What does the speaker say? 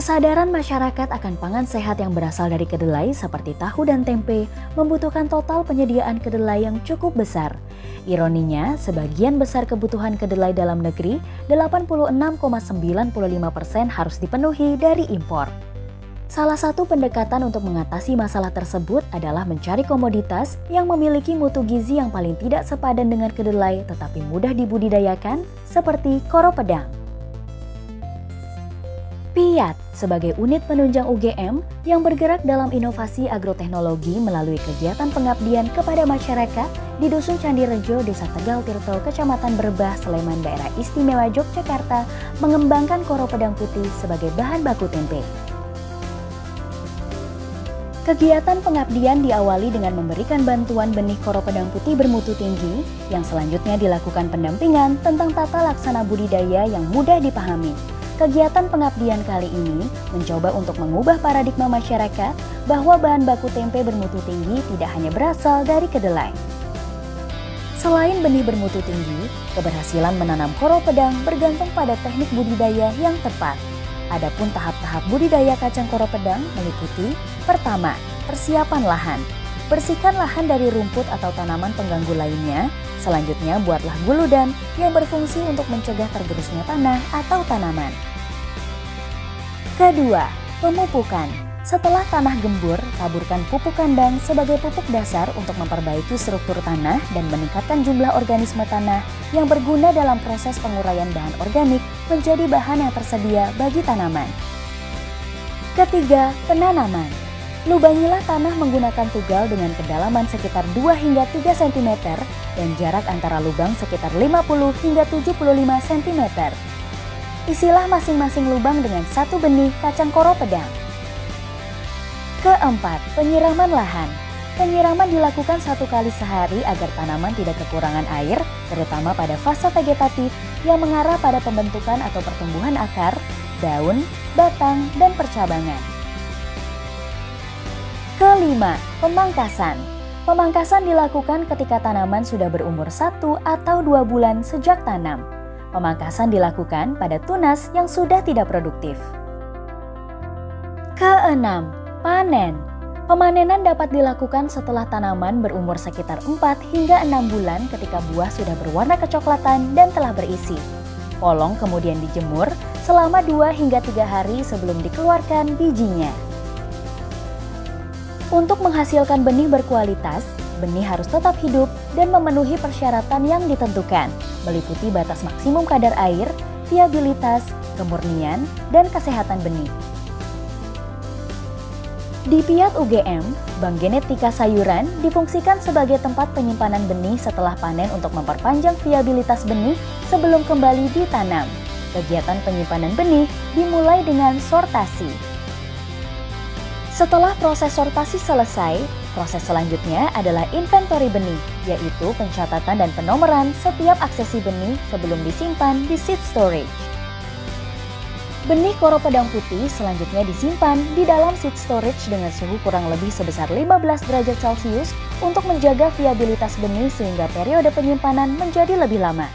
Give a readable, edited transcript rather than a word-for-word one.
Kesadaran masyarakat akan pangan sehat yang berasal dari kedelai seperti tahu dan tempe membutuhkan total penyediaan kedelai yang cukup besar. Ironinya, sebagian besar kebutuhan kedelai dalam negeri, 86,95% harus dipenuhi dari impor. Salah satu pendekatan untuk mengatasi masalah tersebut adalah mencari komoditas yang memiliki mutu gizi yang paling tidak sepadan dengan kedelai tetapi mudah dibudidayakan, seperti koro pedang. PIAT sebagai unit penunjang UGM yang bergerak dalam inovasi agroteknologi melalui kegiatan pengabdian kepada masyarakat di Dusun Candirejo, Desa Tegal Tirto, Kecamatan Berbah, Sleman, Daerah Istimewa Yogyakarta, mengembangkan koro pedang putih sebagai bahan baku tempe. Kegiatan pengabdian diawali dengan memberikan bantuan benih koro pedang putih bermutu tinggi, yang selanjutnya dilakukan pendampingan tentang tata laksana budidaya yang mudah dipahami. Kegiatan pengabdian kali ini mencoba untuk mengubah paradigma masyarakat bahwa bahan baku tempe bermutu tinggi tidak hanya berasal dari kedelai. Selain benih bermutu tinggi, keberhasilan menanam koro pedang bergantung pada teknik budidaya yang tepat. Adapun tahap-tahap budidaya kacang koro pedang meliputi: pertama, persiapan lahan. Bersihkan lahan dari rumput atau tanaman pengganggu lainnya. Selanjutnya, buatlah guludan yang berfungsi untuk mencegah tergerusnya tanah atau tanaman. Kedua, pemupukan. Setelah tanah gembur, taburkan pupuk kandang sebagai pupuk dasar untuk memperbaiki struktur tanah dan meningkatkan jumlah organisme tanah yang berguna dalam proses penguraian bahan organik menjadi bahan yang tersedia bagi tanaman. Ketiga, penanaman. Lubangilah tanah menggunakan tugal dengan kedalaman sekitar 2 hingga 3 cm dan jarak antara lubang sekitar 50 hingga 75 cm. Isilah masing-masing lubang dengan satu benih kacang koro pedang. Keempat, penyiraman lahan. Penyiraman dilakukan 1 kali sehari agar tanaman tidak kekurangan air, terutama pada fase vegetatif yang mengarah pada pembentukan atau pertumbuhan akar, daun, batang, dan percabangan. Kelima, pemangkasan. Pemangkasan dilakukan ketika tanaman sudah berumur 1 atau 2 bulan sejak tanam. Pemangkasan dilakukan pada tunas yang sudah tidak produktif. Keenam, panen. Pemanenan dapat dilakukan setelah tanaman berumur sekitar 4 hingga 6 bulan ketika buah sudah berwarna kecoklatan dan telah berisi. Polong kemudian dijemur selama 2 hingga 3 hari sebelum dikeluarkan bijinya. Untuk menghasilkan benih berkualitas, benih harus tetap hidup dan memenuhi persyaratan yang ditentukan, meliputi batas maksimum kadar air, viabilitas, kemurnian, dan kesehatan benih. Di PIAT UGM, Bank Genetika Sayuran difungsikan sebagai tempat penyimpanan benih setelah panen untuk memperpanjang viabilitas benih sebelum kembali ditanam. Kegiatan penyimpanan benih dimulai dengan sortasi. Setelah proses sortasi selesai, proses selanjutnya adalah inventory benih, yaitu pencatatan dan penomoran setiap aksesi benih sebelum disimpan di seed storage. Benih koro pedang putih selanjutnya disimpan di dalam seed storage dengan suhu kurang lebih sebesar 15 derajat Celcius untuk menjaga viabilitas benih sehingga periode penyimpanan menjadi lebih lama.